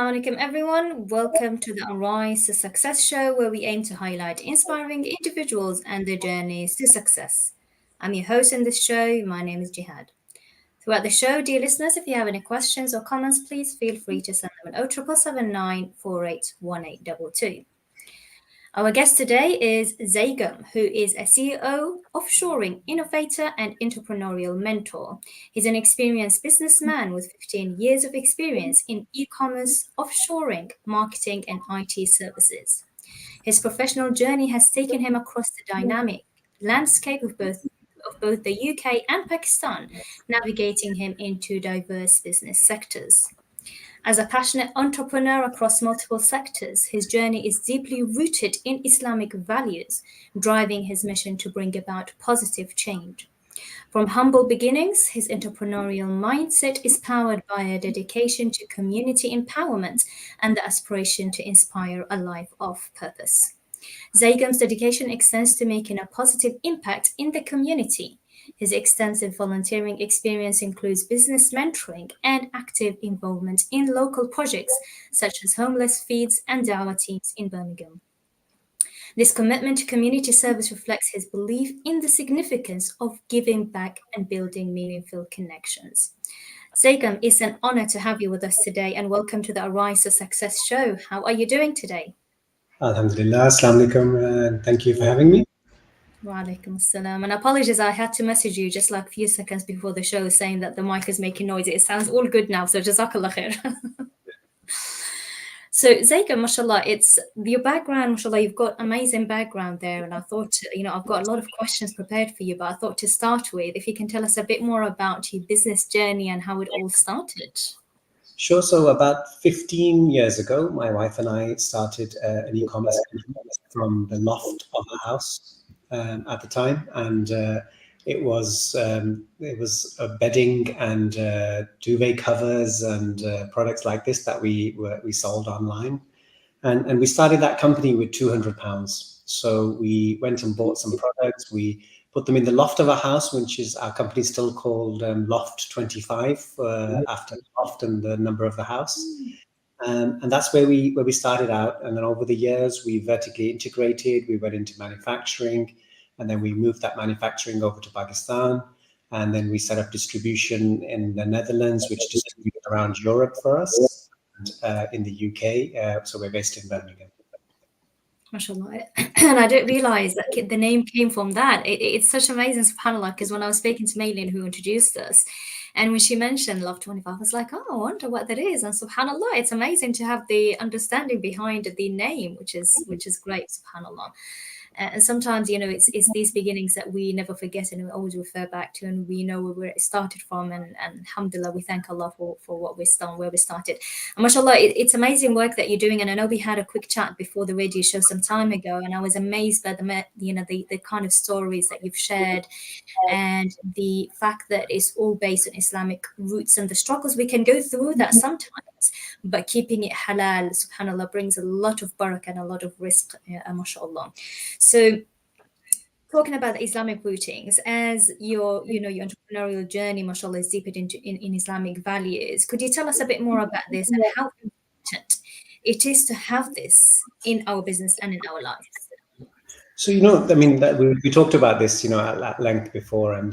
Assalamu alaikum, everyone. Welcome to the Arise to Success show, where we aim to highlight inspiring individuals and their journeys to success. I'm your host in this show. My name is Jihad. Throughout the show, dear listeners, if you have any questions or comments, please feel free to send them at 0779 481822. Our guest today is Zhagum, who is a CEO, offshoring innovator, and entrepreneurial mentor. He's an experienced businessman with 15 years of experience in e-commerce, offshoring, marketing, and IT services. His professional journey has taken him across the dynamic landscape of both the UK and Pakistan, navigating him into diverse business sectors. As a passionate entrepreneur across multiple sectors, his journey is deeply rooted in Islamic values, driving his mission to bring about positive change. From humble beginnings, his entrepreneurial mindset is powered by a dedication to community empowerment and the aspiration to inspire a life of purpose. Zhagum's dedication extends to making a positive impact in the community. His extensive volunteering experience includes business mentoring and active involvement in local projects such as homeless feeds and dawah teams in Birmingham. This commitment to community service reflects his belief in the significance of giving back and building meaningful connections. Zhagum, it's an honor to have you with us today, and welcome to the Arise to Success show. How are you doing today? Alhamdulillah, Assalamu alaikum, and thank you for having me. Wa alaikum assalam. And apologies, I had to message you just like a few seconds before the show saying that the mic is making noise. It sounds all good now, so jazakallah khair. So Zhagum, mashallah, it's your background, mashallah, you've got amazing background there. And I thought, I've got a lot of questions prepared for you, but I thought to start with, if you can tell us a bit more about your business journey and how it all started. Sure. So about 15 years ago, my wife and I started an e-commerce company from the loft of our house at the time, and it was bedding and duvet covers and products like this that we sold online, and we started that company with £200. So we went and bought some products. We put them in the loft of our house, which is our company still called Loft 25 after loft and the number of the house. And that's where we started out. And then over the years, we vertically integrated. We went into manufacturing, and then we moved that manufacturing over to Pakistan. And then we set up distribution in the Netherlands, which distributed around Europe for us, and in the UK. So we're based in Birmingham. MashaAllah. And I didn't realize that the name came from that. It's such amazing, subhanAllah, because when I was speaking to Maylin, who introduced us, and when she mentioned Love 25, I was like, oh, I wonder what that is. And subhanAllah, it's amazing to have the understanding behind the name, which is great, subhanAllah. And sometimes, it's these beginnings that we never forget and we always refer back to, and we know where it started from. And alhamdulillah, we thank Allah for what we've done, where we started. And mashallah, it's amazing work that you're doing. And I know we had a quick chat before the radio show some time ago, and I was amazed by the kind of stories that you've shared, and the fact that it's all based on Islamic roots and the struggles we can go through that sometimes, but keeping it halal, subhanAllah, brings a lot of barakah and a lot of rizq, mashallah. So talking about the Islamic rootings, as your entrepreneurial journey, mashallah, is deepened in Islamic values, could you tell us a bit more about this and how important it is to have this in our business and in our lives? So, we talked about this, at length before, and,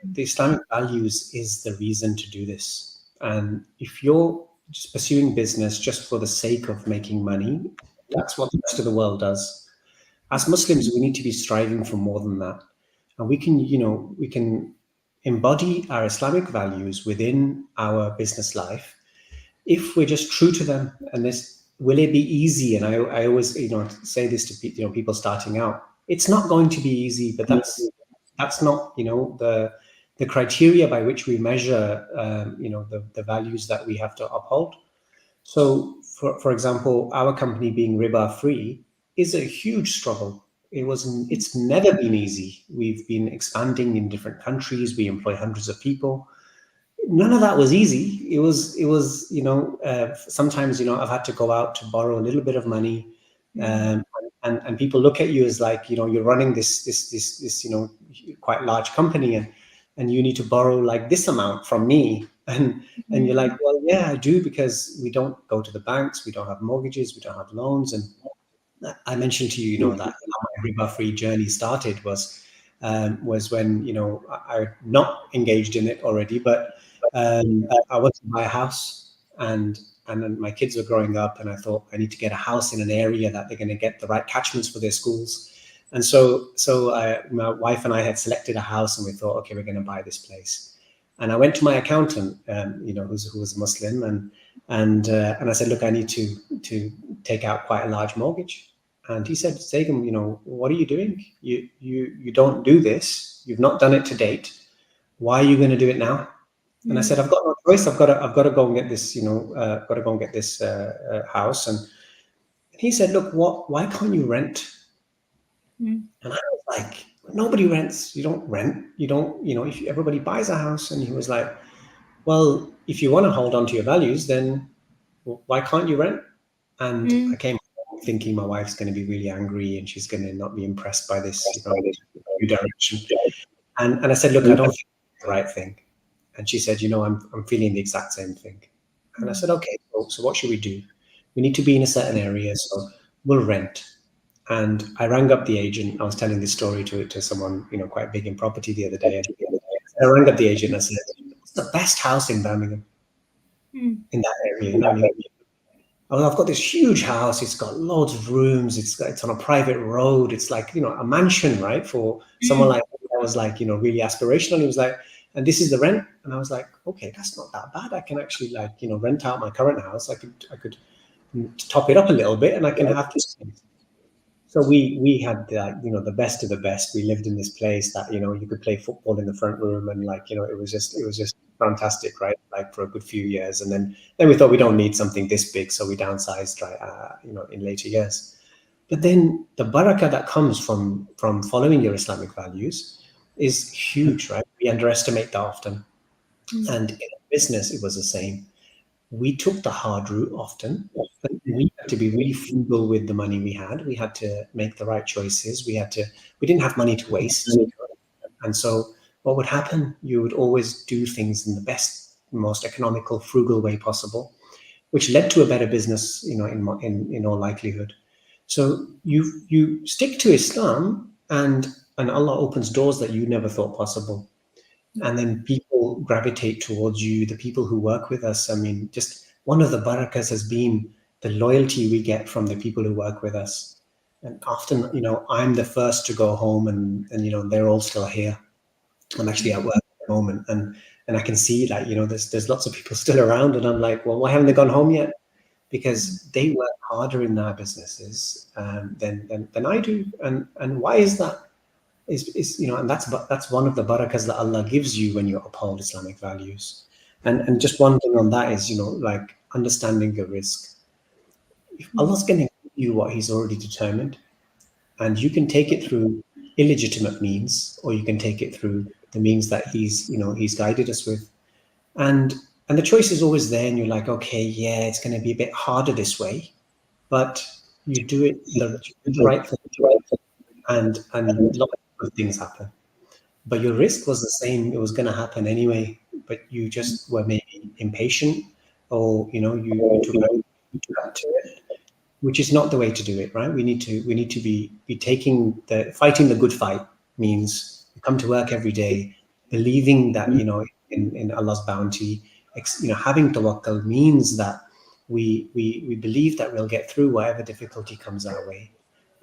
the Islamic values is the reason to do this. And if you're just pursuing business just for the sake of making money, that's what the rest of the world does. As Muslims, we need to be striving for more than that. And we can embody our Islamic values within our business life if we're just true to them. And will it be easy? And I always, say this to people starting out. It's not going to be easy, but that's not, the criteria by which we measure, the values that we have to uphold. So, for example, our company being riba free is a huge struggle. It's never been easy. We've been expanding in different countries. We employ hundreds of people. None of that was easy. It was, sometimes, I've had to go out to borrow a little bit of money. And people look at you as like, you're running this quite large company, and you need to borrow like this amount from me And you're like, well, yeah, I do, because we don't go to the banks, we don't have mortgages, we don't have loans. And I mentioned to you, that how my riba-free journey started was when, I not engaged in it already, but I wanted to buy a house, and then my kids were growing up, and I thought I need to get a house in an area that they're going to get the right catchments for their schools. And so my wife and I had selected a house, and we thought, okay, we're going to buy this place. And I went to my accountant, who was a Muslim, and I said, look, I need to take out quite a large mortgage. And he said, Zhagum, what are you doing? You don't do this. You've not done it to date. Why are you going to do it now? And I said, I've got no choice. I've got to go and get this, got to go and get this house. And he said, look, why can't you rent? And I was like, nobody rents. You don't rent. You don't, if everybody buys a house. And he was like, well, if you want to hold on to your values, then why can't you rent? And I came home thinking my wife's going to be really angry and she's going to not be impressed by this, new direction. And I said, look, I don't think it's the right thing. And she said, I'm feeling the exact same thing. And I said, okay, so what should we do? We need to be in a certain area, so we'll rent. And I rang up the agent. I was telling this story to someone, quite big in property the other day. And I rang up the agent and I said, what's the best house in Birmingham, in that area? Well, I've got this huge house. It's got loads of rooms. It's on a private road. It's like, a mansion, right? For someone like me that was like, really aspirational. He was like, and this is the rent. And I was like, okay, that's not that bad. I can actually rent out my current house. I could top it up a little bit and I can have this. So we had the best of the best. We lived in this place that you could play football in the front room, and it was just fantastic, right? Like for a good few years, and then we thought we don't need something this big, so we downsized, right? In later years. But then the barakah that comes from following your Islamic values is huge, right? We underestimate that often, and in business it was the same. We took the hard route often. But we had to be really frugal with the money we had. We had to make the right choices. We didn't have money to waste. And so what would happen? You would always do things in the best, most economical, frugal way possible, which led to a better business, in all likelihood. So you stick to Islam, and Allah opens doors that you never thought possible. And then people gravitate towards you, the people who work with us. I mean, just one of the barakas has been the loyalty we get from the people who work with us. And often, I'm the first to go home, and they're all still here. I'm actually at work at the moment, and I can see like, there's lots of people still around, and I'm like, well, why haven't they gone home yet? Because they work harder in their businesses than I do. And why is that? And that's one of the barakas that Allah gives you when you uphold Islamic values. And just one thing on that is, like understanding your risk. If Allah's going to give you what He's already determined, and you can take it through illegitimate means, or you can take it through the means that He's guided us with, and the choice is always there. And you're like, okay, yeah, it's going to be a bit harder this way, but you do it the right thing, and lots of good things happen. But your risk was the same. It was going to happen anyway, but you just were maybe impatient, or you took that to it, which is not the way to do it, right? We need to be fighting the good fight. Means you come to work every day believing that in Allah's bounty. Having tawakkul means that we believe that we'll get through whatever difficulty comes our way.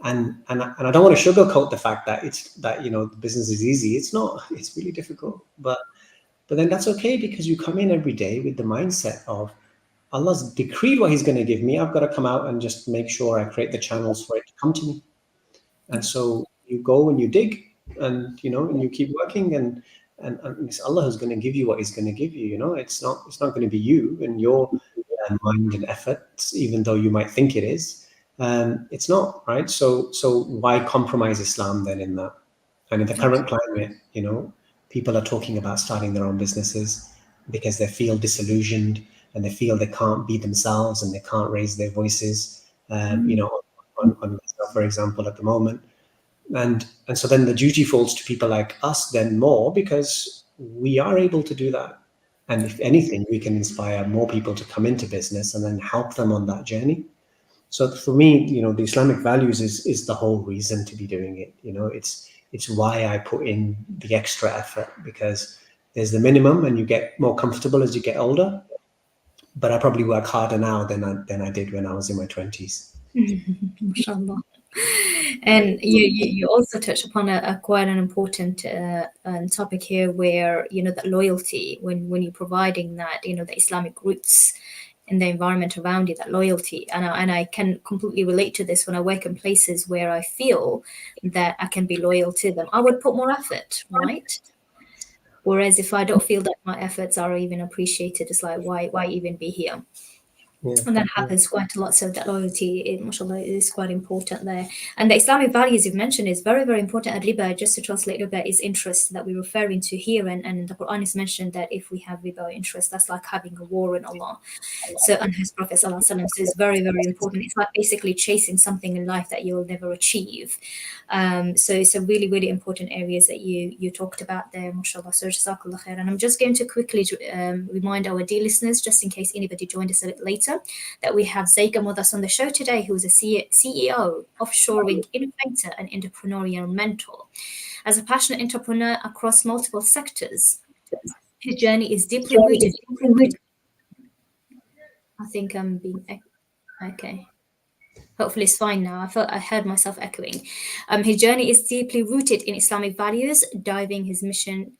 And I don't want to sugarcoat the fact that the business is easy. It's not. It's really difficult. But then that's okay, because you come in every day with the mindset of Allah's decreed what He's going to give me. I've got to come out and just make sure I create the channels for it to come to me. And so you go and you dig, and and you keep working, and it's Allah who's going to give you what He's going to give you. It's not going to be you and your mind and efforts, even though you might think it is. It's not, right? So why compromise Islam then in that? And in the current climate, people are talking about starting their own businesses because they feel disillusioned, and they feel they can't be themselves, and they can't raise their voices, on for example, at the moment. And so then the duty falls to people like us then more, because we are able to do that. And if anything, we can inspire more people to come into business and then help them on that journey. So for me, the Islamic values is the whole reason to be doing it. It's why I put in the extra effort, because there's the minimum and you get more comfortable as you get older. But I probably work harder now than I did when I was in my 20s. MashaAllah. And you also touched upon a quite an important topic here, where that loyalty, when you're providing that, the Islamic roots in the environment around you, that loyalty. And I can completely relate to this. When I work in places where I feel that I can be loyal to them, I would put more effort, right? Whereas if I don't feel that my efforts are even appreciated, it's like, why even be here? Yeah, And that yeah, happens quite a lot. So that loyalty, mashallah, is quite important there. And the Islamic values you've mentioned is very, very important. And riba, just to translate, riba is interest that we're referring to here. And the Quran is mentioned that if we have riba interest, that's like having a war in Allah. So, and his Prophet Sallallahu Alaihi Wasallam, so it's very, very important. It's like basically chasing something in life that you'll never achieve. So it's a really, really important areas that you talked about there, mashallah. So jazakallah khair. And I'm just going to quickly remind our dear listeners, just in case anybody joined us a bit later, that we have Zhagum with us on the show today, who is a CEO, offshoring innovator, and entrepreneurial mentor. As a passionate entrepreneur across multiple sectors, his journey is deeply rooted. I think I'm being okay. Hopefully it's fine now. I felt I heard myself echoing. His journey is deeply rooted in Islamic values, driving his mission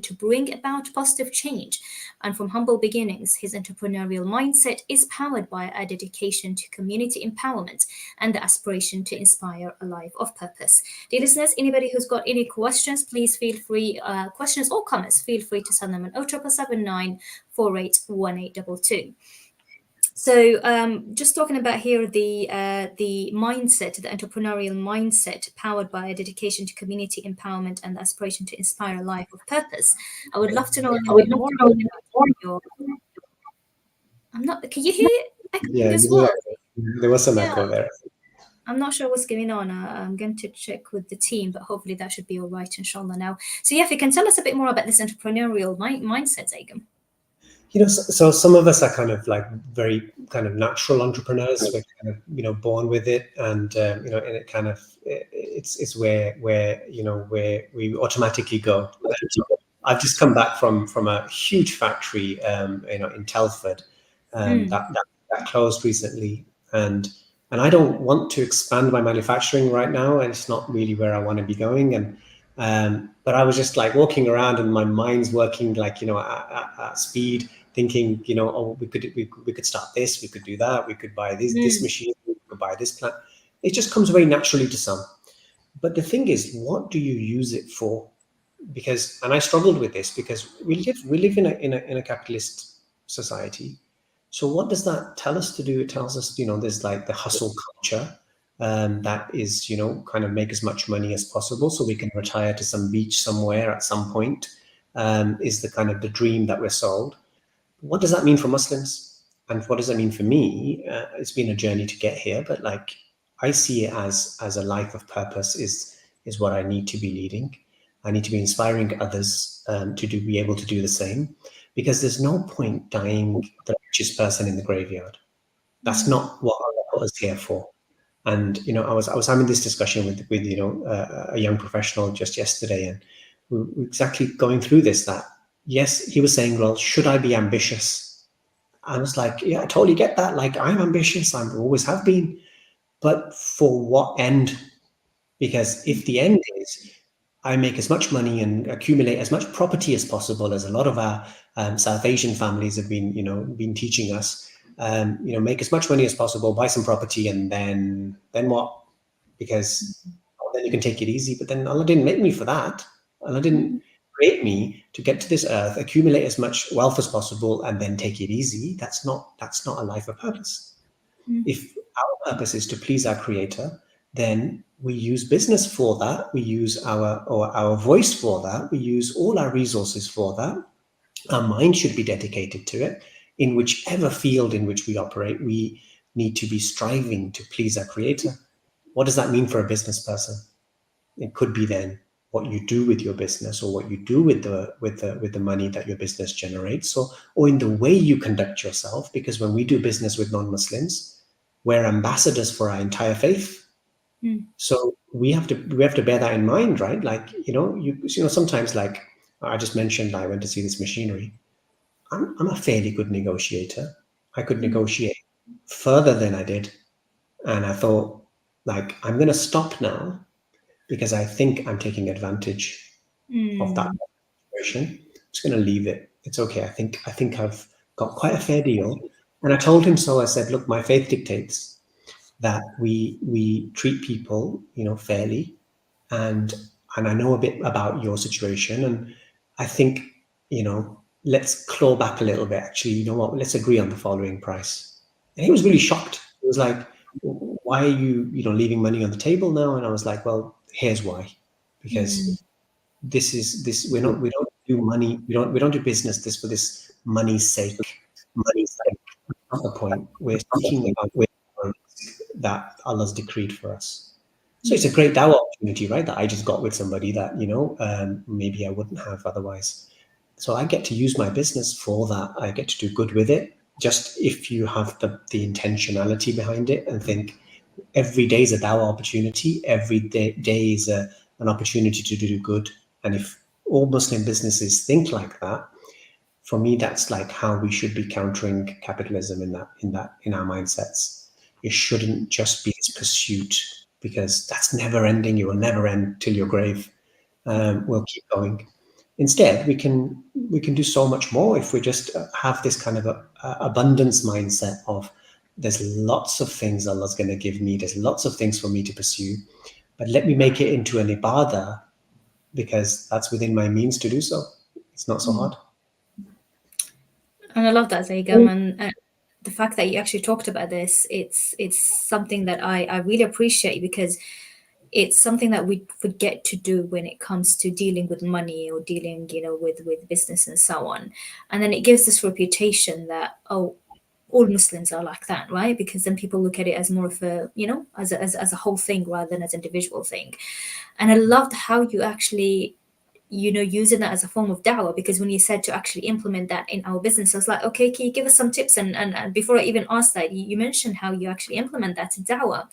to bring about positive change. And from humble beginnings, his entrepreneurial mindset is powered by a dedication to community empowerment and the aspiration to inspire a life of purpose. Dear listeners, anybody who's got any questions, please feel free, questions or comments, feel free to send them on 07779 481822. So, just talking about here the mindset, the entrepreneurial mindset, powered by a dedication to community empowerment and the aspiration to inspire a life of purpose. I would love to know a little bit more about your. I'm not. Can you hear echoing yeah. as well? There was some Yeah, echo there. I'm not sure what's going on. I'm going to check with the team, but hopefully that should be all right, inshallah. Now, so yeah, if you can tell us a bit more about this entrepreneurial mindset, Zagum. So some of us are kind of like very kind of natural entrepreneurs. We're kind of born with it, and and it kind of it's where we automatically go. So I've just come back from a huge factory, in Telford, Mm, that closed recently, and I don't want to expand my manufacturing right now, and it's not really where I want to be going. And but I was just like walking around, and my mind's working like at speed, thinking oh, we could start this, we could do that, we could buy this mm, machine, we could buy this plant. It just comes very naturally to some. But the thing is, what do you use it for? Because, and I struggled with this, because we live in a capitalist society. So what does that tell us to do? It tells us, there's like the hustle culture, that is, kind of make as much money as possible so we can retire to some beach somewhere at some point, is the kind of the dream that we're sold. What does that mean for Muslims? And what does that mean for me? It's been a journey to get here, but like I see it as a life of purpose is what I need to be leading. I need to be inspiring others, be able to do the same, because there's no point dying the richest person in the graveyard. That's mm, not what Allah put us here for. And I was having this discussion with a young professional just yesterday, and we were exactly going through this. That yes, he was saying, well, should I be ambitious? I was like, yeah, I totally get that. Like, I'm ambitious. I always have been. But for what end? Because if the end is I make as much money and accumulate as much property as possible, as a lot of our South Asian families have been teaching us, make as much money as possible, buy some property, and then what? Because then you can take it easy. But then Allah didn't make me for that. Allah didn't mm, create me to get to this earth, accumulate as much wealth as possible, and then take it easy. That's not a life of purpose. mm, If our purpose is to please our creator, then we use business for that. We use our voice for that. We use all our resources for that. Our mind should be dedicated to it. In whichever field in which we operate, we need to be striving to please our creator. What does that mean for a business person? It could be then what you do with your business, or what you do with the money that your business generates, or in the way you conduct yourself. Because when we do business with non-Muslims, we're ambassadors for our entire faith. So we have to bear that in mind, right? Like, sometimes, like I just mentioned, I went to see this machinery. I'm a fairly good negotiator. I could negotiate further than I did. And I thought, like, I'm going to stop now because I think I'm taking advantage of that situation. I'm just going to leave it. It's okay. I think I've got quite a fair deal. And I told him so. I said, look, my faith dictates that we treat people, fairly, and I know a bit about your situation, and I think, let's claw back a little bit. Actually, you know what? Let's agree on the following price. And he was really shocked. He was like, "Why are you, leaving money on the table now?" And I was like, "Well, here's why. Because this is this. We don't do money. We don't do business this for this money's sake. Money's sake. That's not the point. We're speaking about that Allah's decreed for us. So it's a great dawah opportunity, right? That I just got with somebody that, maybe I wouldn't have otherwise. So I get to use my business for that. I get to do good with it. Just if you have the intentionality behind it and think every day is a dawah opportunity, every day is an opportunity to do good. And if all Muslim businesses think like that, for me, that's like how we should be countering capitalism in our mindsets. It shouldn't just be this pursuit, because that's never ending. You will never end till your grave. We'll keep going. Instead, we can do so much more if we just have this kind of abundance mindset of there's lots of things Allah's going to give me. There's lots of things for me to pursue, but let me make it into an ibadah, because that's within my means to do so. It's not so hard. And I love that, Zhagum, and the fact that you actually talked about this, it's something that I really appreciate, because it's something that we forget to do when it comes to dealing with money or dealing, with business and so on. And then it gives this reputation that, oh, all Muslims are like that, right? Because then people look at it as more of a, as a whole thing rather than as an individual thing. And I loved how you actually, using that as a form of dawah, because when you said to actually implement that in our business, I was like, okay, can you give us some tips? And before I even asked that, you mentioned how you actually implement that to dawah,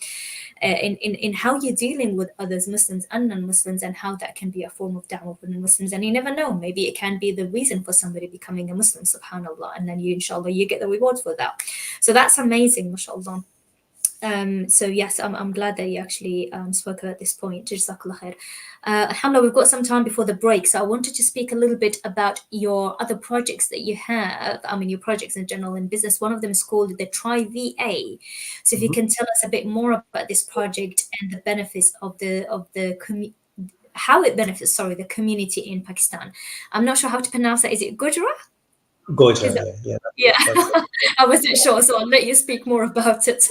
in how you're dealing with others, Muslims and non-Muslims, and how that can be a form of da'wah for non-Muslims. And you never know, maybe it can be the reason for somebody becoming a Muslim, subhanallah, and then you, inshallah, you get the rewards for that. So that's amazing, mashallah. So yes, I'm glad that you actually spoke about this point. Jazakallah khair. Alhamdulillah, we've got some time before the break, so I wanted to speak a little bit about your other projects that you have. I mean, your projects in general in business. One of them is called the Try VA. So if you can tell us a bit more about this project and the benefits of how it benefits, the community in Pakistan. I'm not sure how to pronounce that. Is it Gujarat? Is Goja, it? yeah. Yeah, That's I wasn't sure, so I'll let you speak more about it.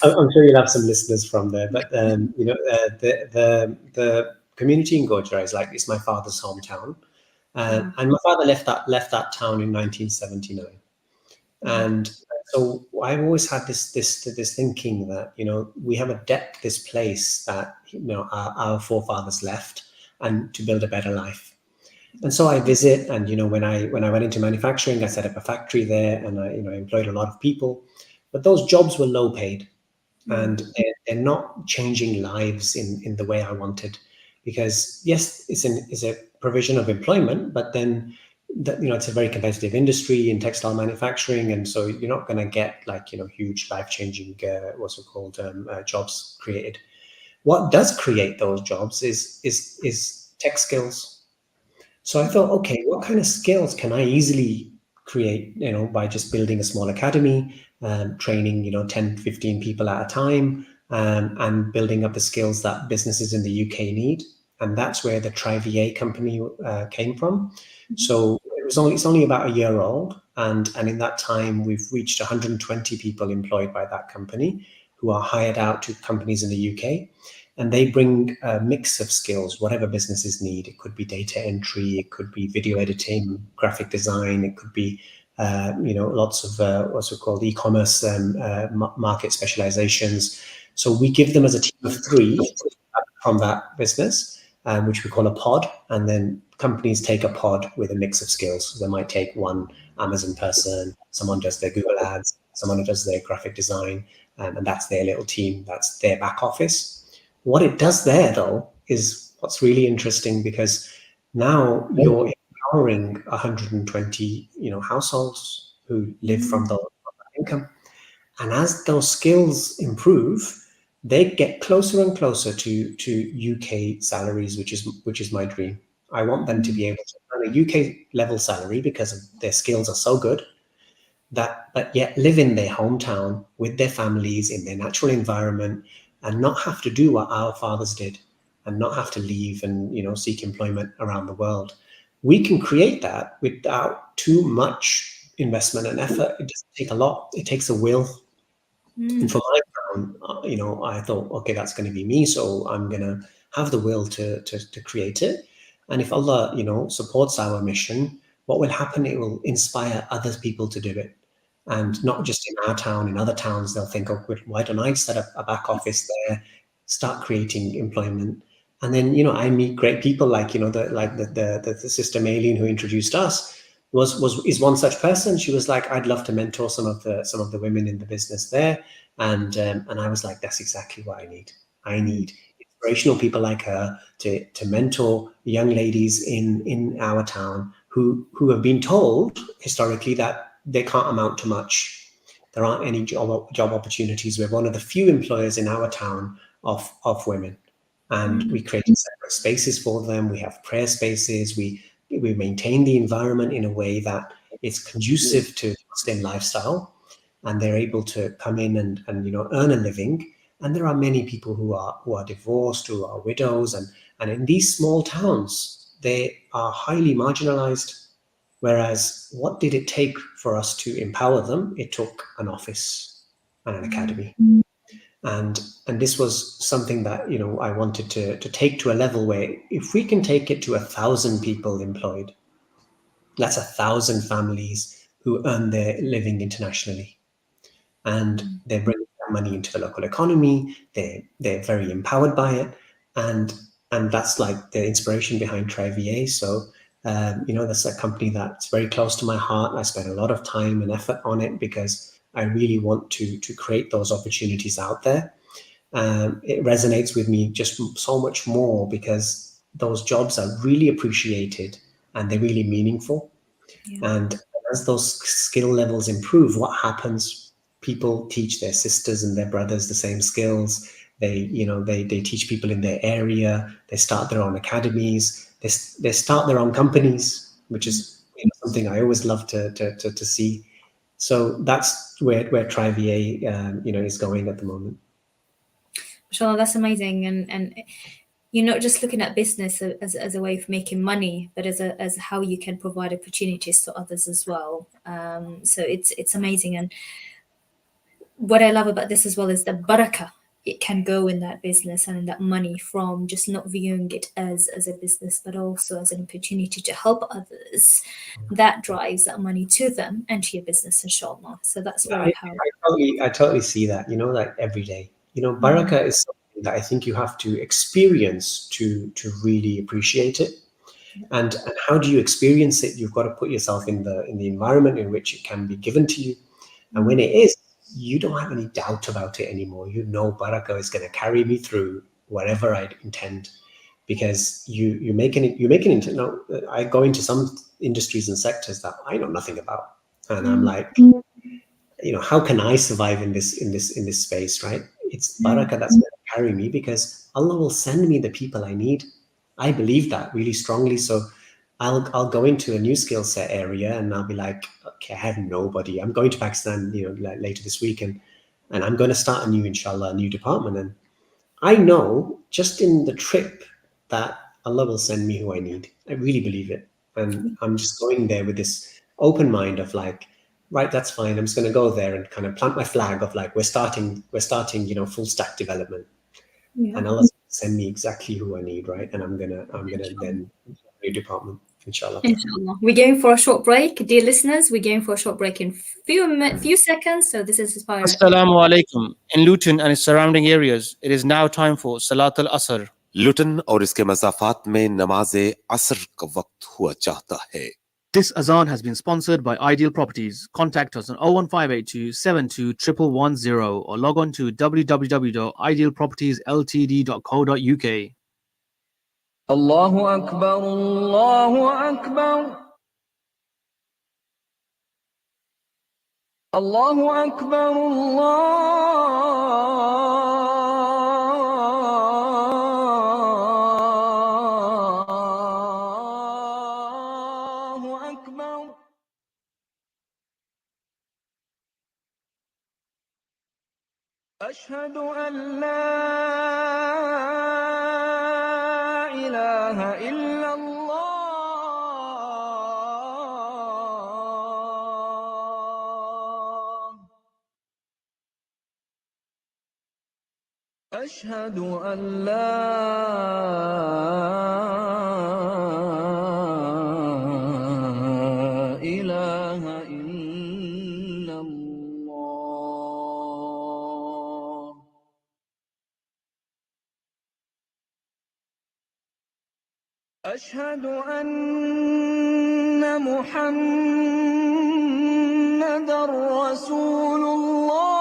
I'm sure you'll have some listeners from there, but the community in Goja is like, it's my father's hometown, and my father left that town in 1979, and so I've always had this thinking that we have a debt to this place that our forefathers left, and to build a better life. And so I visit, and when I went into manufacturing, I set up a factory there, and I employed a lot of people, but those jobs were low paid, and they're not changing lives in the way I wanted. Because yes, it's a provision of employment, but then it's a very competitive industry in textile manufacturing, and so you're not going to get like huge life changing what's it called jobs created. What does create those jobs is tech skills. So I thought, okay, what kind of skills can I easily create, by just building a small academy, training, 10, 15 people at a time, and building up the skills that businesses in the UK need. And that's where the Try VA company came from. So it's only about a year old. And in that time, we've reached 120 people employed by that company, who are hired out to companies in the UK. And they bring a mix of skills, whatever businesses need. It could be data entry, it could be video editing, graphic design, it could be lots of what's it called, ecommerce, market specializations. So we give them as a team of 3 from that business, which we call a pod. And then companies take a pod with a mix of skills. So they might take one Amazon person, someone does their Google ads, someone who does their graphic design, and that's their little team, that's their back office. What it does there, though, is what's really interesting, because now you're empowering 120, households who live from the income. And as those skills improve, they get closer and closer to UK salaries, which is my dream. I want them to be able to earn a UK level salary because their skills are so good, but yet live in their hometown with their families in their natural environment, and not have to do what our fathers did, and not have to leave and seek employment around the world. We can create that without too much investment and effort. It doesn't take a lot. It takes a will. And for my town, I thought, okay, that's going to be me. So I'm going to have the will to create it. And if Allah, supports our mission, what will happen? It will inspire other people to do it. And not just in our town, in other towns, they'll think, oh, why don't I set up a back office there, start creating employment? And then, I meet great people like, the Sister Maylene who introduced us is one such person. She was like, I'd love to mentor some of the women in the business there. And I was like, that's exactly what I need. I need inspirational people like her to mentor young ladies in our town who have been told historically that they can't amount to much. There aren't any job opportunities. We're one of the few employers in our town of women. And we created separate spaces for them. We have prayer spaces. We maintain the environment in a way that it's conducive to Muslim lifestyle, and they're able to come in and earn a living. And there are many people who are divorced, who are widows, and in these small towns they are highly marginalized. Whereas what did it take for us to empower them? It took an office and an academy. And this was something that I wanted to take to a level where if we can take it to 1,000 people employed, that's 1,000 families who earn their living internationally, and they bring that money into the local economy. They're very empowered by it, and that's like the inspiration behind Trivier. So that's a company that's very close to my heart. I spend a lot of time and effort on it because I really want to create those opportunities out there. It resonates with me just so much more because those jobs are really appreciated and they're really meaningful. Yeah. And as those skill levels improve, what happens? People teach their sisters and their brothers the same skills. They teach people in their area. They start their own academies. They start their own companies, which is something I always love to see. So that's where Trivier is going at the moment. Mashallah, that's amazing, and you're not just looking at business as a way of making money, but as how you can provide opportunities to others as well. So it's amazing, and what I love about this as well is the barakah it can go in that business and in that money, from just not viewing it as a business, but also as an opportunity to help others. That drives that money to them and to your business, inshallah. So that's very powerful. I totally see that, like every day. Barakah is something that I think you have to experience to really appreciate it. And how do you experience it? You've got to put yourself in the environment in which it can be given to you. And when it is, you don't have any doubt about it anymore. Barakah is going to carry me through whatever I intend, because you make an I go into some industries and sectors that I know nothing about, and I'm like, how can I survive in this space, right? It's barakah that's going to carry me, because Allah will send me the people I need. I believe that really strongly. So I'll go into a new skill set area and I'll be like, okay, I have nobody. I'm going to Pakistan, later this week, and I'm going to start a new department. And I know just in the trip that Allah will send me who I need. I really believe it. And I'm just going there with this open mind of like, right, that's fine. I'm just going to go there and kind of plant my flag of like, we're starting, full stack development. Yeah. And Allah send me exactly who I need, right? And I'm gonna then new department, inshallah. Inshallah. We're going for a short break, dear listeners. We're going for a short break in few seconds. So this is Aspire. Assalamu alaikum. In Luton and its surrounding areas, it is now time for Salat al-Asr. लुटन और इसके मज़ाफ़ात में नमाज असर का वक्त हुआ चाहता है। This azan has been sponsored by Ideal Properties. Contact us on 01582 72 1110 or log on to www.idealpropertiesltd.co.uk. الله أكبر الله أكبر الله أكبر الله أكبر أشهد أن لا إله إلا الله أشهد أن لا إله إلا الله أشهد أن محمدًا رسول الله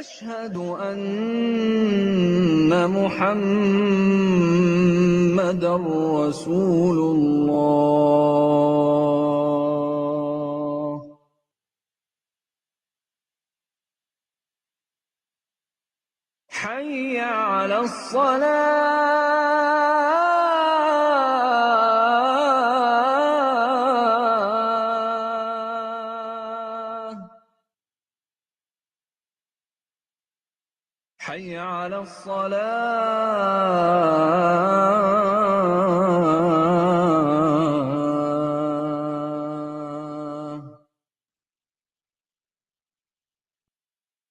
أشهد أن محمدًا رسول الله حي على الصلاة حي على الصلاة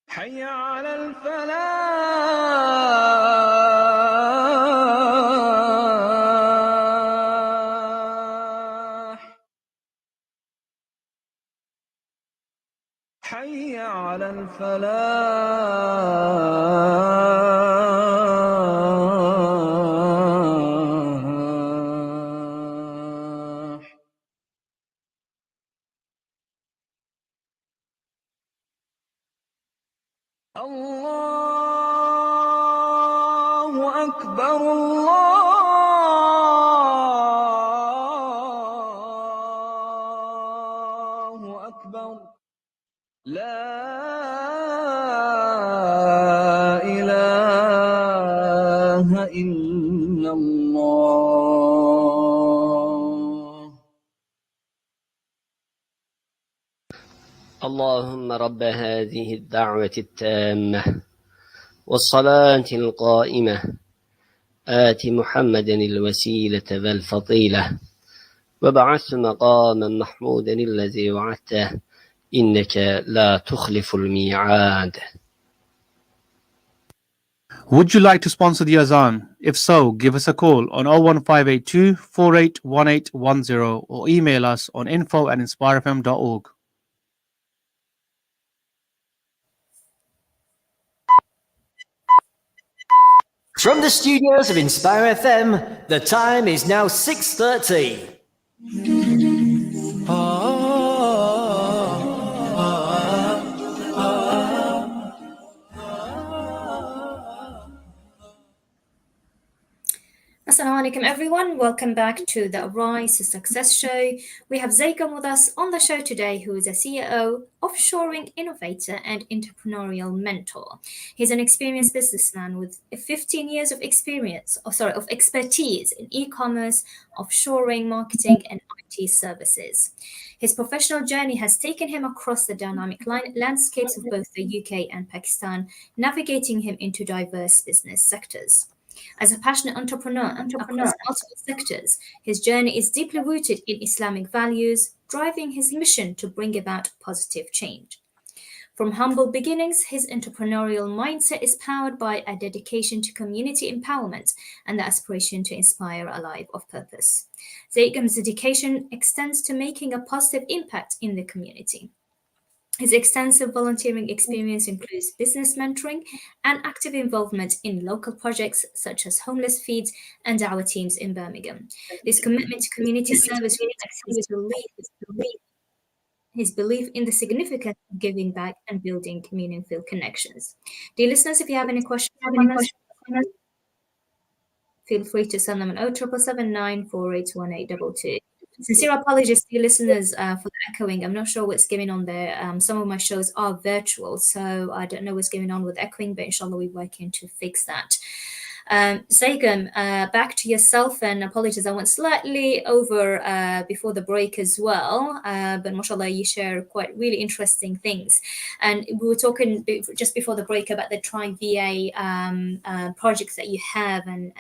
حي على الفلاح حي على الفلاح الله أكبر الله أكبر لا إله إلا الله اللهم رب هذه الدعوة التامة والصلاة القائمة آت محمدا الوسيلة والفضيلة وابعث مقاما محمودا الذي وعدته إنك لا تخلف الميعاد. Would you like to sponsor the azan? If so, give us a call on 01582 481810 or email us on info@inspirefm.org. From the studios of Inspire FM, the time is now 6:30. Assalamu alaikum everyone, welcome back to the Rise to Success show. We have Zhagum with us on the show today, who is a CEO, offshoring innovator and entrepreneurial mentor. He's an experienced businessman with 15 years of expertise in e-commerce, offshoring, marketing and IT services. His professional journey has taken him across the dynamic landscapes of both the UK and Pakistan, navigating him into diverse business sectors. As a passionate entrepreneur across multiple sectors, his journey is deeply rooted in Islamic values, driving his mission to bring about positive change. From humble beginnings, his entrepreneurial mindset is powered by a dedication to community empowerment and the aspiration to inspire a life of purpose. Zhagum's dedication extends to making a positive impact in the community. His extensive volunteering experience includes business mentoring and active involvement in local projects such as homeless feeds and dawah teams in Birmingham. This commitment to community service reflects his belief in the significance of giving back and building meaningful connections. Dear listeners, if you have any questions or comments, feel free to send them on 0779481822. Sincere apologies to your listeners for the echoing. I'm not sure what's going on there. Some of my shows are virtual, so I don't know what's going on with echoing, but inshallah, we're working to fix that. Zhagum, back to yourself, and apologies, I went slightly over before the break as well, but mashallah, you share quite really interesting things. And we were talking just before the break about the Try VA projects that you have and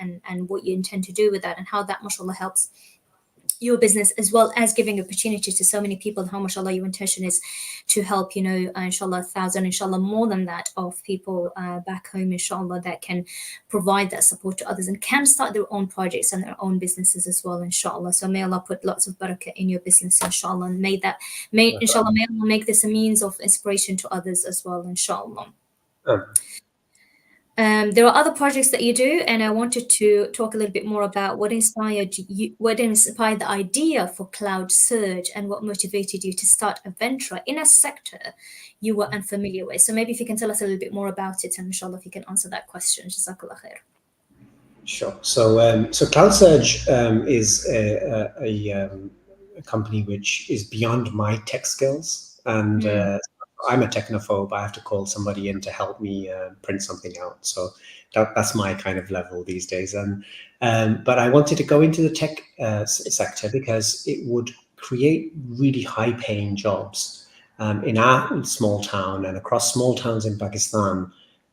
what you intend to do with that and how that mashallah helps your business, as well as giving opportunity to so many people. How much Allah your intention is to help, inshallah, 1,000, inshallah, more than that, of people back home, inshallah, that can provide that support to others and can start their own projects and their own businesses as well, inshallah. So may Allah put lots of barakah in your business, inshallah, and inshallah, may Allah make this a means of inspiration to others as well, inshallah. There are other projects that you do, and I wanted to talk a little bit more about what inspired the idea for Cloud Surge and what motivated you to start a venture in a sector you were unfamiliar with. So maybe if you can tell us a little bit more about it, and inshallah, if you can answer that question. Jazakallah khair. Sure. So Cloud Surge is a company which is beyond my tech skills, and I'm a technophobe. I have to call somebody in to help me print something out. So that's my kind of level these days. But I wanted to go into the tech sector because it would create really high-paying jobs in our small town and across small towns in Pakistan.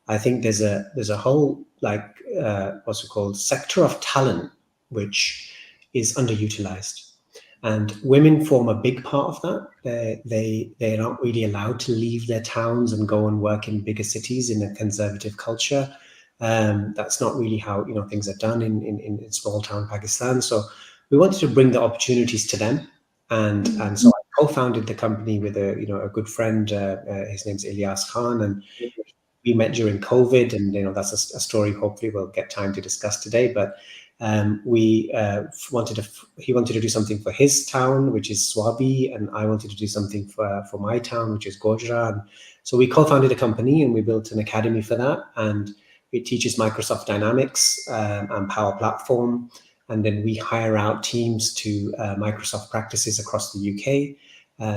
I think there's a whole what's it called, sector of talent which is underutilized. And women form a big part of that. They're not really allowed to leave their towns and go and work in bigger cities in a conservative culture. That's not really how things are done in small town Pakistan. So we wanted to bring the opportunities to them, and so I co-founded the company with a good friend. His name's Ilyas Khan, and we met during COVID, and that's a story hopefully we'll get time to discuss today. But he wanted to do something for his town, which is Swabi, and I wanted to do something for my town, which is Gojra. And so we co-founded a company, and we built an academy for that, and it teaches Microsoft Dynamics and Power Platform, and then we hire out teams to Microsoft practices across the UK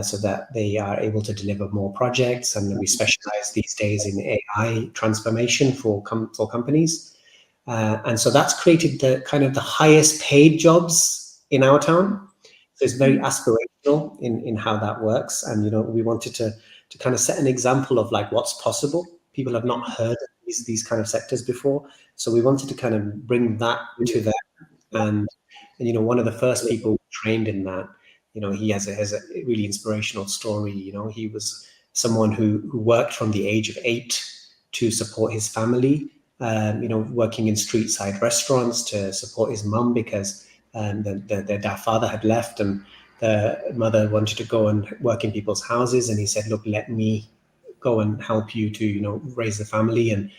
so that they are able to deliver more projects. And we specialize these days in AI transformation for companies. And so that's created the kind of the highest paid jobs in our town. So it's very aspirational in how that works. And, we wanted to kind of set an example of like what's possible. People have not heard of these kind of sectors before. So we wanted to kind of bring that to them. And one of the first people trained in that, he has a really inspirational story. He was someone who worked from the age of 8 to support his family. Working in street side restaurants to support his mum because their father had left, and the mother wanted to go and work in people's houses. And he said, look, let me go and help you to, raise the family. And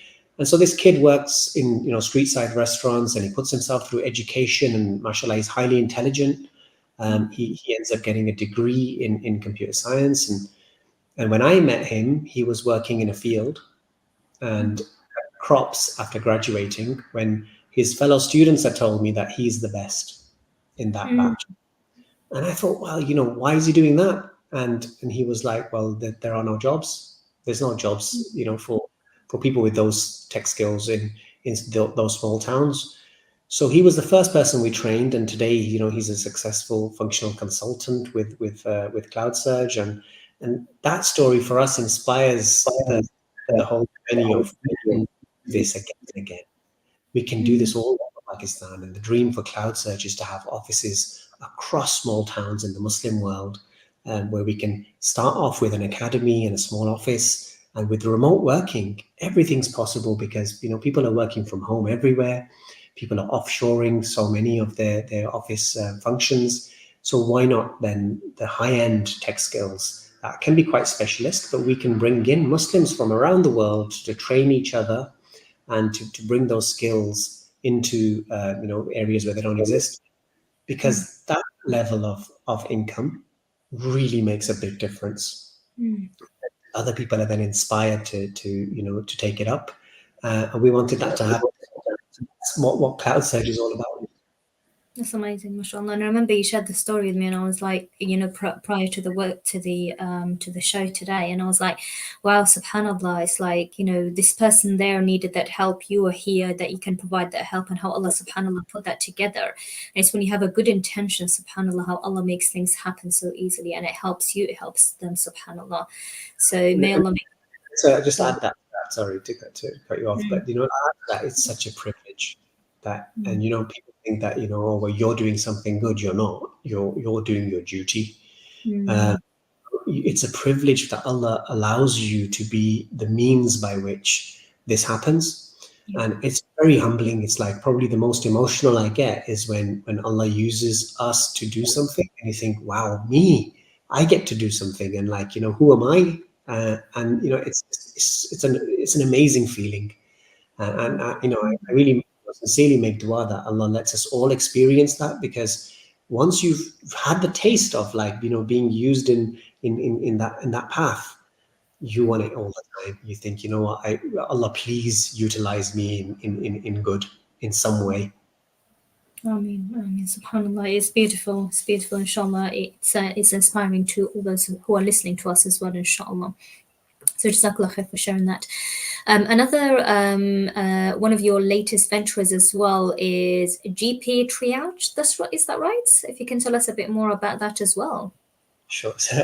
so this kid works in, street side restaurants, and he puts himself through education, and mashallah, he's highly intelligent. He ends up getting a degree in computer science. And when I met him, he was working in a field and crops after graduating, when his fellow students had told me that he's the best in that batch. And I thought, well, why is he doing that? And he was like, well, there are no jobs. There's no jobs, for people with those tech skills in those small towns. So he was the first person we trained, and today, he's a successful functional consultant with Cloud Surge, and that story for us inspires the whole journey of this again and again. We can do this all over Pakistan, and the dream for Cloud Surge is to have offices across small towns in the Muslim world, where we can start off with an academy and a small office, And with remote working, everything's possible because people are working from home everywhere. People are offshoring so many of their office functions. So why not then the high-end tech skills can be quite specialist, but we can bring in Muslims from around the world to train each other and to bring those skills into areas where they don't exist, because that level of income really makes a big difference. Other people are then inspired to take it up, and we wanted that to happen. That's what Cloud Surge is all about. That's amazing, mashallah. And I remember you shared the story with me, and I was like, prior to the work to the show today, and I was like, wow, subhanallah, it's like, this person there needed that help, you are here that you can provide that help, and how Allah subhanallah put that together. And it's when you have a good intention, subhanallah, how Allah makes things happen so easily, and it helps you, it helps them, subhanallah. So may Allah make. So I just add that. Sorry to cut you off, but that it's such a privilege that, and people think that oh, well, you're doing something good. You're not. You're doing your duty. It's a privilege that Allah allows you to be the means by which this happens, and it's very humbling. It's like probably the most emotional I get is when Allah uses us to do something, and you think, wow, I get to do something, and like who am I? And it's an amazing feeling, and I really sincerely make dua that Allah lets us all experience that, because once you've had the taste of being used in that path, you want it all the time. You think, what, Allah, please utilize me in good in some way. Ameen, subhanallah. It's beautiful, inshallah. It's inspiring to all those who are listening to us as well, inshallah. So jazakallah khair for sharing that. Another one of your latest ventures as well is GP triage. Is that right? If you can tell us a bit more about that as well. Sure. So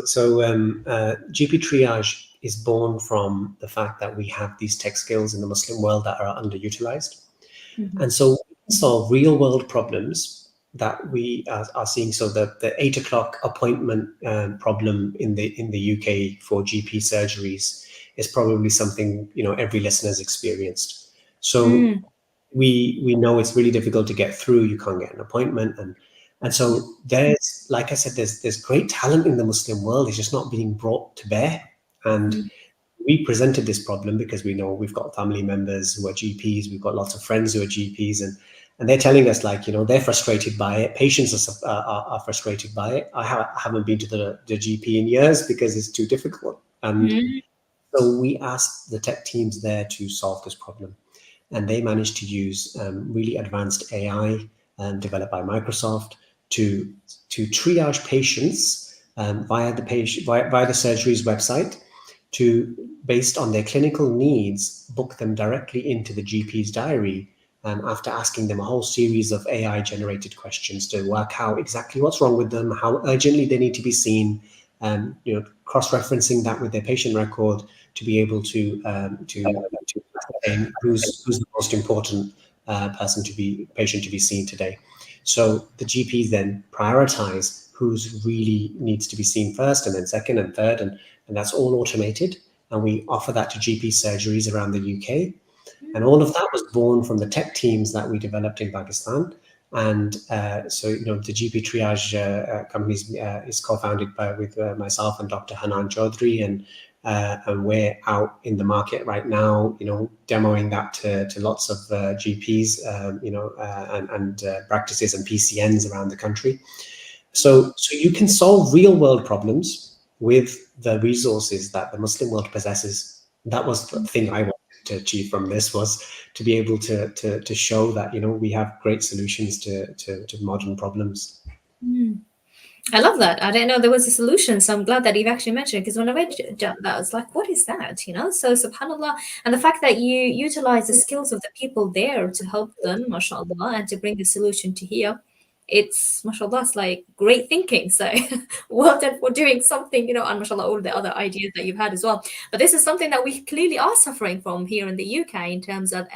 GP triage is born from the fact that we have these tech skills in the Muslim world that are underutilized, and so we can solve real world problems that we are seeing. So the 8 o'clock appointment problem in the UK for GP surgeries is probably something every listener has experienced. So we know it's really difficult to get through. You can't get an appointment, and so there's, like I said, there's great talent in the Muslim world. It's just not being brought to bear. And we presented this problem because we know we've got family members who are GPs. We've got lots of friends who are GPs, and they're telling us they're frustrated by it. Patients are frustrated by it. I haven't been to the GP in years because it's too difficult. And so we asked the tech teams there to solve this problem, and they managed to use really advanced AI developed by Microsoft to triage patients via the surgery's website, to, based on their clinical needs, book them directly into the GP's diary. After asking them a whole series of AI-generated questions to work out exactly what's wrong with them, how urgently they need to be seen, cross-referencing that with their patient record to be able to ascertain who's the most important patient to be seen today. So the GPs then prioritize who's really needs to be seen first, and then second and third, and that's all automated. And we offer that to GP surgeries around the UK. And all of that was born from the tech teams that we developed in Pakistan. And so, the GP triage company is co-founded with myself and Dr. Hanan Chaudhry, and we're out in the market right now, demoing that to lots of GPs, and practices and PCNs around the country. So you can solve real world problems with the resources that the Muslim world possesses. That was the thing I wanted to achieve from this, was to be able to show that we have great solutions to modern problems. I love that. I didn't know there was a solution, so I'm glad that you've actually mentioned it, because when I read that, I was like, what is that? So subhanallah, and the fact that you utilize the skills of the people there to help them, mashallah, and to bring the solution to here, it's mashallah, it's like great thinking. So well done for doing something, and mashallah, all the other ideas that you've had as well. But this is something that we clearly are suffering from here in the UK in terms of,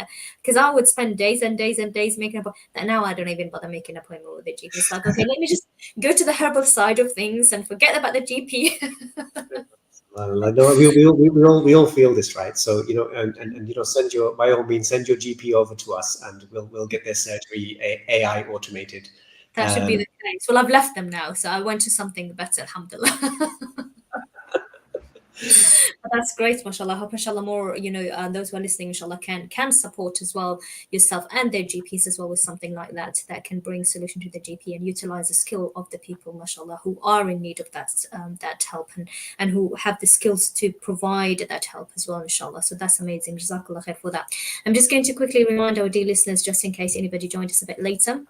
because I would spend days and days and days making that. Now I don't even bother making an appointment with the GP. It's like, okay, let me just go to the herbal side of things and forget about the GP. Well, I know we all feel this, right? So and by all means send your GP over to us, and we'll get their surgery AI automated. That should be the case. Well, I've left them now, so I went to something better, alhamdulillah. But that's great, mashallah. I hope, inshallah, more, those who are listening, inshallah, can support as well yourself and their GPs as well with something like that can bring solution to the GP and utilize the skill of the people, mashallah, who are in need of that help and who have the skills to provide that help as well, inshallah. So that's amazing. Jazakallah khair for that. I'm just going to quickly remind our dear listeners, just in case anybody joined us a bit later,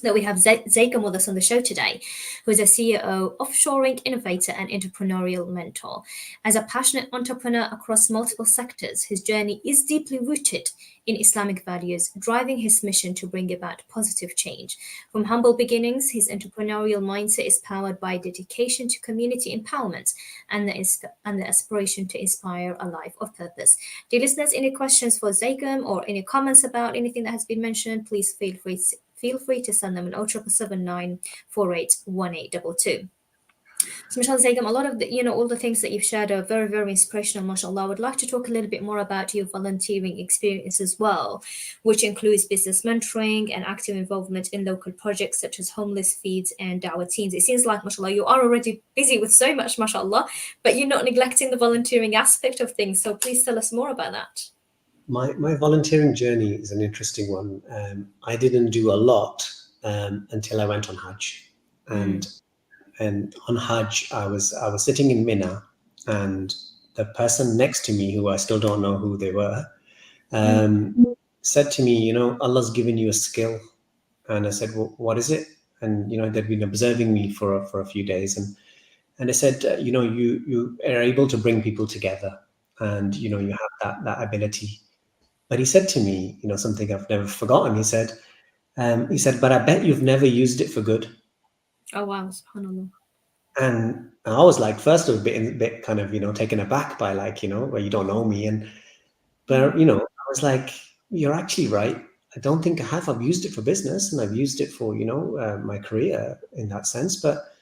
that we have Zhagum with us on the show today, who is a CEO, offshoring innovator, and entrepreneurial mentor. As a passionate entrepreneur across multiple sectors, his journey is deeply rooted in Islamic values, driving his mission to bring about positive change. From humble beginnings, his entrepreneurial mindset is powered by dedication to community empowerment and the aspiration to inspire a life of purpose. Dear listeners, any questions for Zhagum or any comments about anything that has been mentioned, please feel free to send them an 0779 481822. So, mashallah, Zhagum, a lot of all the things that you've shared are very, very inspirational, mashallah. I would like to talk a little bit more about your volunteering experience as well, which includes business mentoring and active involvement in local projects such as homeless feeds and dawah teams. It seems like, mashallah, you are already busy with so much, mashallah, but you're not neglecting the volunteering aspect of things. So please tell us more about that. My volunteering journey is an interesting one. I didn't do a lot until I went on Hajj, and on Hajj I was sitting in Mina, and the person next to me, who I still don't know who they were, said to me, Allah's given you a skill, and I said, well, what is it? And they'd been observing me for a few days, and they said, you are able to bring people together, and you have that ability. But he said to me, something I've never forgotten. He said, but I bet you've never used it for good. Oh, wow, subhanAllah. And I was like, first a bit kind of, taken aback by where you don't know me. But I was like, you're actually right. I don't think I have. I've used it for business, and I've used it for, my career in that sense, but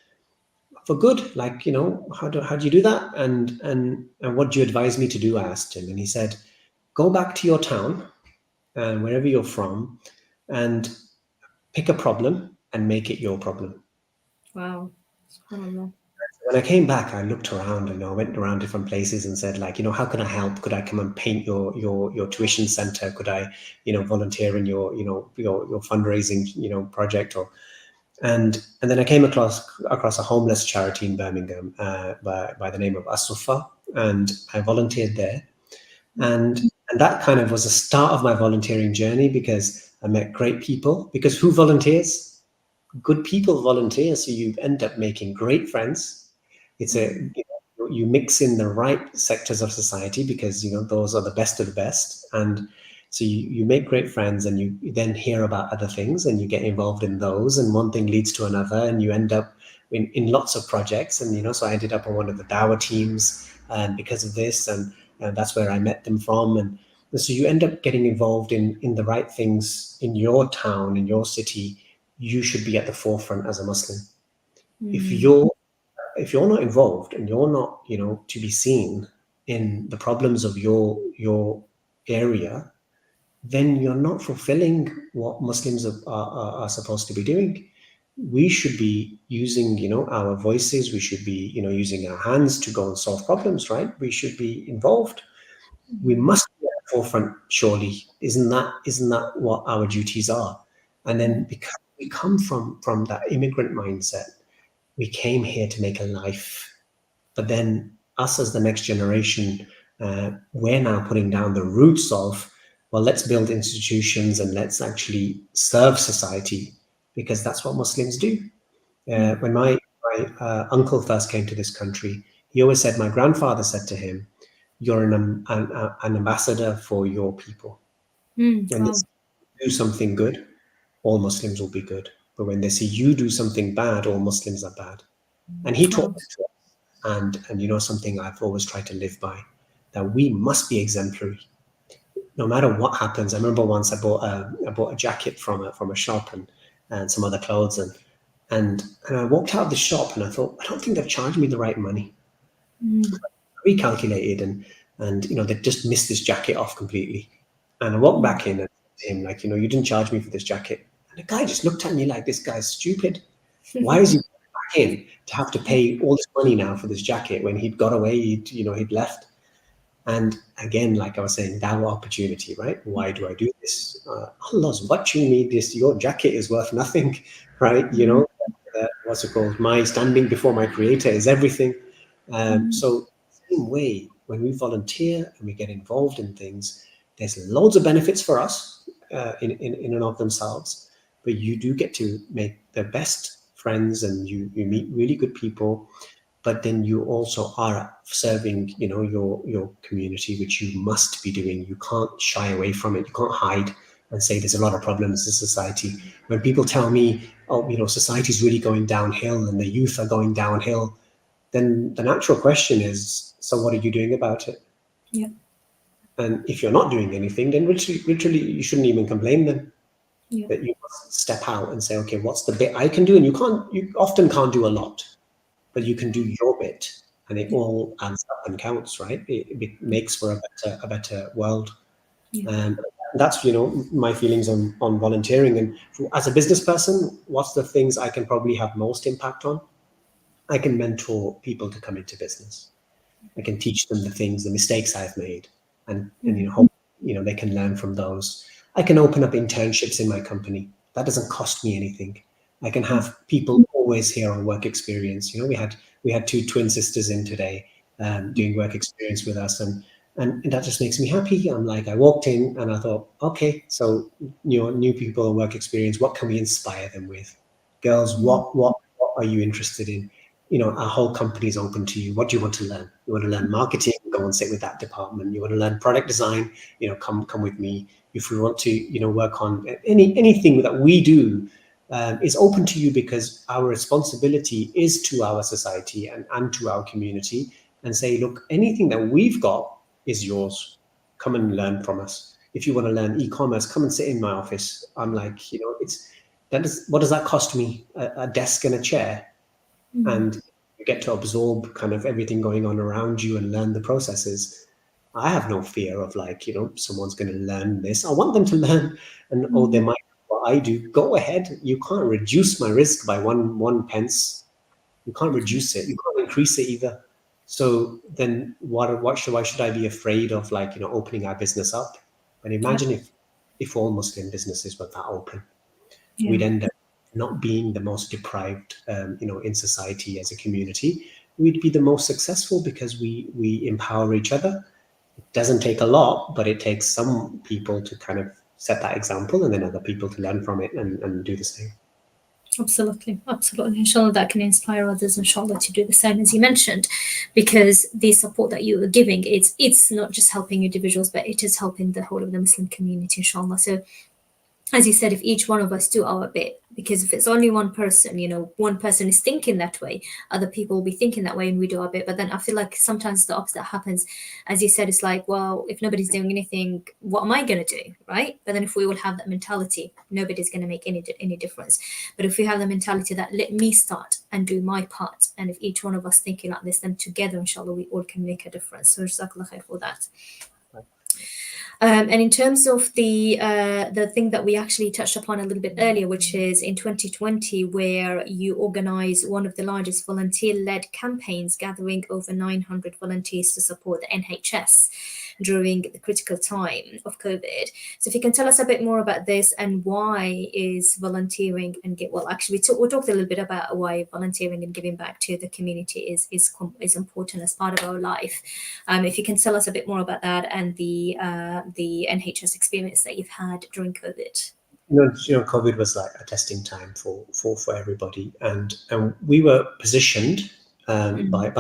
for good, how do you do that? And what do you advise me to do? I asked him, and he said, go back to your town and wherever you're from, and pick a problem and make it your problem. Wow. SubhanAllah. When I came back, I looked around and I went around different places and said, how can I help? Could I come and paint your tuition center? Could I, volunteer in your fundraising, project? And then I came across a homeless charity in Birmingham by the name of Asufa, and I volunteered there. And that kind of was the start of my volunteering journey, because I met great people. Because who volunteers? Good people volunteer. So you end up making great friends. It's you mix in the right sectors of society, because those are the best of the best. And so you make great friends, and you then hear about other things, and you get involved in those, and one thing leads to another, and you end up in lots of projects. And so I ended up on one of the dawah teams, and because of this, and that's where I met them from. And so you end up getting involved in the right things in your town, in your city. You should be at the forefront as a Muslim. If you're not involved, and you're not, to be seen in the problems of your area, then you're not fulfilling what Muslims are supposed to be doing. We should be using, our voices. We should be, using our hands to go and solve problems, right? We should be involved. We must be at the forefront, surely. Isn't that what our duties are? And then, because we come from that immigrant mindset, we came here to make a life. But then us as the next generation, we're now putting down the roots of, well, let's build institutions and let's actually serve society, because that's what Muslims do. When my uncle first came to this country, he always said, my grandfather said to him, you're an ambassador for your people. When they do something good, all Muslims will be good. But when they see you do something bad, all Muslims are bad. And he taught that to us. And something I've always tried to live by, that we must be exemplary. No matter what happens. I remember once I bought a jacket from a shop and some other clothes, and I walked out of the shop and I thought, I don't think they've charged me the right money. recalculated, and they just missed this jacket off completely. And I walked back in and said to him, like, you didn't charge me for this jacket. And the guy just looked at me like, this guy's stupid. Why is he back in to have to pay all this money now for this jacket when he'd got away, he'd left? And again, like I was saying, that opportunity, right? Why do I do this? Allah's watching me. Your jacket is worth nothing, right? What's it called? My standing before my creator is everything. So same way, when we volunteer and we get involved in things, there's loads of benefits for us in and of themselves, but you do get to make the best friends, and you meet really good people. But then you also are serving, your community, which you must be doing. You can't shy away from it. You can't hide and say there's a lot of problems in society. When people tell me, oh, society is really going downhill and the youth are going downhill, then the natural question is, so what are you doing about it? Yeah. And if you're not doing anything, then literally you shouldn't even complain then. Yeah. That you must step out and say, okay, what's the bit I can do? And you often can't do a lot, but you can do your bit, and it all adds up and counts, right? It makes for a better world. Yeah. That's my feelings on volunteering. And as a business person, what's the things I can probably have most impact on? I can mentor people to come into business. I can teach them the mistakes I've made, and hope they can learn from those. I can open up internships in my company. That doesn't cost me anything. I can have people always here on work experience. We had two twin sisters in today doing work experience with us, and that just makes me happy. I'm like, I walked in and I thought, okay, so new people on work experience, what can we inspire them with? Girls, what are you interested in? Our whole company is open to you. What do you want to learn? You want to learn marketing? Go and sit with that department. You want to learn product design? Come with me. If we want to, work on anything that we do, is open to you, because our responsibility is to our society and to our community, and say, look, anything that we've got is yours. Come and learn from us. If you want to learn e-commerce, come and sit in my office. I'm like, what does that cost me? A desk and a chair. And you get to absorb kind of everything going on around you and learn the processes. I have no fear of someone's going to learn this. I want them to learn, and they might do what I do. Go ahead. You can't reduce my risk by one pence. You can't reduce it. You can't increase it either. So then why should I be afraid of opening our business up? And imagine if all Muslim businesses were that open, we'd end up not being the most deprived, in society as a community. We'd be the most successful because we empower each other. It doesn't take a lot, but it takes some people to kind of set that example, and then other people to learn from it and do the same. Absolutely. Inshallah, that can inspire others, inshallah, to do the same, as you mentioned, because the support that you are giving, it's not just helping individuals, but it is helping the whole of the Muslim community, inshallah. So, as you said, if each one of us do our bit, because if it's only one person, one person is thinking that way, other people will be thinking that way, and we do our bit. But then I feel like sometimes the opposite happens. As you said, it's like, well, if nobody's doing anything, what am I going to do, right? But then if we all have that mentality, nobody's going to make any difference. But if we have the mentality that let me start and do my part, and if each one of us thinking like this, then together, inshallah, we all can make a difference. So jazakallah khair for that. And in terms of the thing that we actually touched upon a little bit earlier, which is in 2020, where you organize one of the largest volunteer-led campaigns, gathering over 900 volunteers to support the NHS during the critical time of COVID. So if you can tell us a bit more about this, and why is volunteering and we talked a little bit about why volunteering and giving back to the community is important as part of our life. If you can tell us a bit more about that and the NHS experience that you've had during COVID. COVID was like a testing time for everybody, and we were positioned by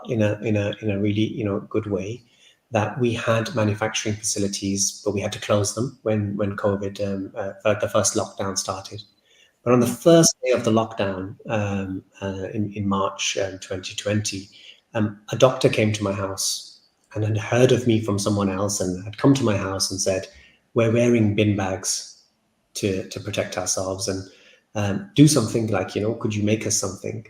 in a really good way, that we had manufacturing facilities, but we had to close them when COVID the first lockdown started. But on the first day of the lockdown in March 2020, a doctor came to my house and had heard of me from someone else, and had come to my house and said, we're wearing bin bags to protect ourselves, and do something, like, could you make us something?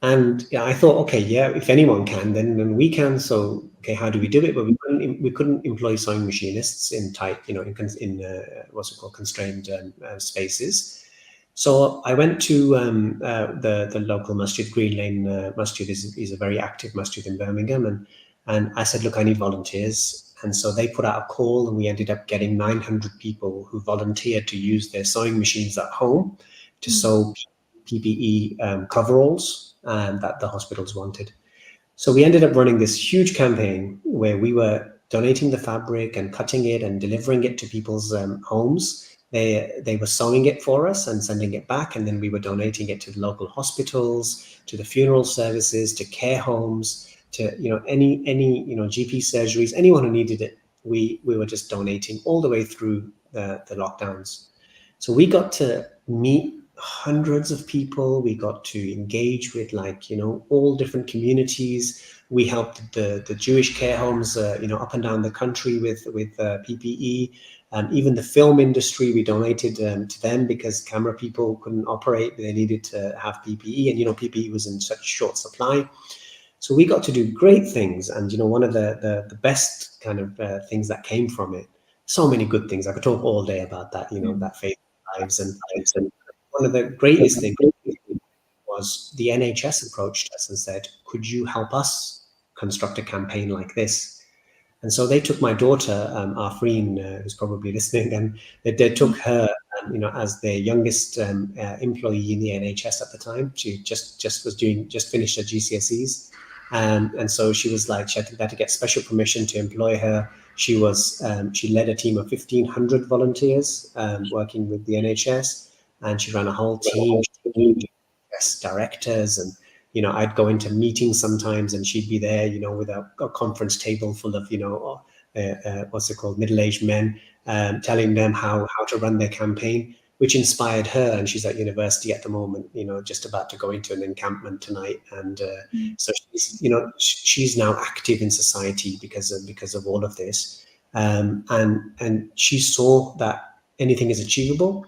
And yeah, I thought, okay, yeah, if anyone can, then we can. So, okay, how do we do it? But we couldn't employ sewing machinists in tight, what's it called, constrained spaces. So I went to the local masjid, Green Lane Masjid is a very active masjid in Birmingham, and I said, look, I need volunteers. And so they put out a call, and we ended up getting 900 people who volunteered to use their sewing machines at home to sew PPE coveralls that the hospitals wanted. So we ended up running this huge campaign where we were donating the fabric and cutting it and delivering it to people's homes. They were sewing it for us and sending it back, and then we were donating it to the local hospitals, to the funeral services, to care homes, to any GP surgeries, anyone who needed it. We were just donating all the way through the lockdowns. So we got to meet hundreds of people. We got to engage with all different communities. We helped the Jewish care homes, up and down the country with PPE. Even the film industry, we donated to them because camera people couldn't operate. They needed to have PPE, and PPE was in such short supply. So we got to do great things. And one of the best kind of things that came from it, so many good things. I could talk all day about that. That faith lives and one of the greatest things was the NHS approached us and said, could you help us construct a campaign like this? And so they took my daughter, Afreen, who's probably listening, and they took her, as their youngest employee in the NHS at the time. She just finished her GCSEs. And so she was like, she had to get special permission to employ her. She led a team of 1,500 volunteers working with the NHS. And she ran a whole team, directors, and I'd go into meetings sometimes, and she'd be there, with a conference table full of middle-aged men, telling them how to run their campaign, which inspired her. And she's at university at the moment, just about to go into an encampment tonight, and so she's now active in society because of all of this, and she saw that anything is achievable.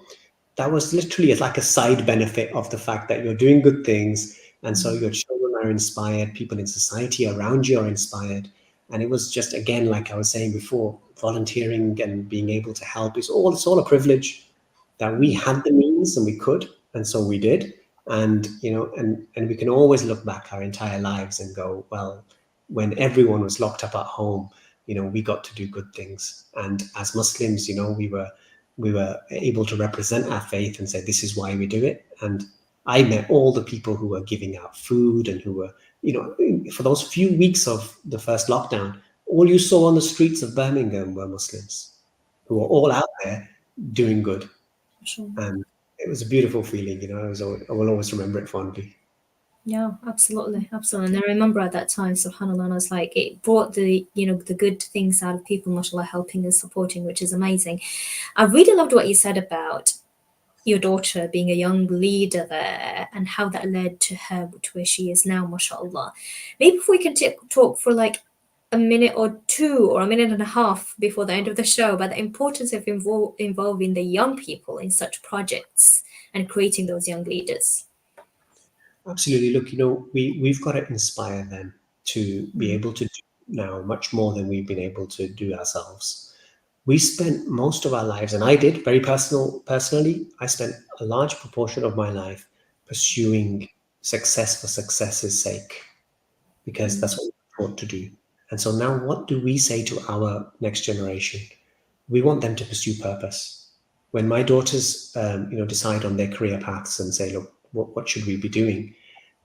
That was literally like a side benefit of the fact that you're doing good things. And so your children are inspired, people in society around you are inspired. And it was just, again, like I was saying before, volunteering and being able to help it's all a privilege that we had the means and we could. And so we did. And, and we can always look back our entire lives and go, well, when everyone was locked up at home, we got to do good things. And as Muslims, we were able to represent our faith and say, this is why we do it. And I met all the people who were giving out food and who were, for those few weeks of the first lockdown, all you saw on the streets of Birmingham were Muslims who were all out there doing good. Sure. And it was a beautiful feeling, I will always remember it fondly. Yeah, absolutely. And I remember at that time, subhanAllah, I was like, it brought the good things out of people, mashallah, helping and supporting, which is amazing. I really loved what you said about your daughter being a young leader there and how that led to her to where she is now, mashallah. Maybe if we can talk for like a minute or two or a minute and a half before the end of the show about the importance of involving the young people in such projects and creating those young leaders. Absolutely. Look, we've got to inspire them to be able to do now much more than we've been able to do ourselves. We spent most of our lives, and I did very personally, I spent a large proportion of my life pursuing success for success's sake, because that's what we're taught to do. And so now what do we say to our next generation? We want them to pursue purpose. When my daughters, decide on their career paths and say, look, what should we be doing?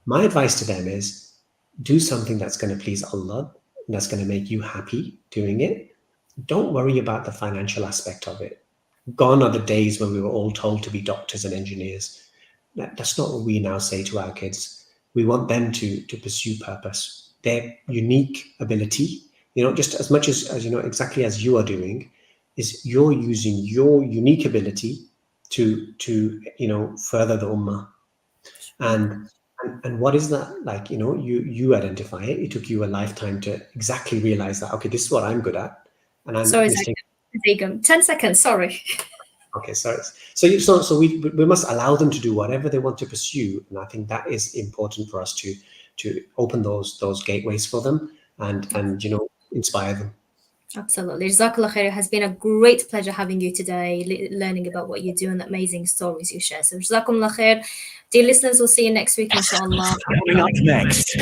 My advice to them is do something that's going to please Allah, and that's going to make you happy doing it. Don't worry about the financial aspect of it. Gone are the days when we were all told to be doctors and engineers. That's not what we now say to our kids. We want them to pursue purpose, their unique ability, just as much as exactly as you are doing, is you're using your unique ability to further the ummah. And what is that like? You identify it. It took you a lifetime to exactly realize that, okay, this is what I'm good at. And I'm sorry, Zhagum, 10 seconds, sorry. Okay, sorry. So we must allow them to do whatever they want to pursue, and I think that is important for us to open those gateways for them and inspire them. Absolutely. Jazakallah khair. It has been a great pleasure having you today, learning about what you do and the amazing stories you share. So Jazakumullah khair. Dear listeners, we'll see you next week, inshallah. Coming up next.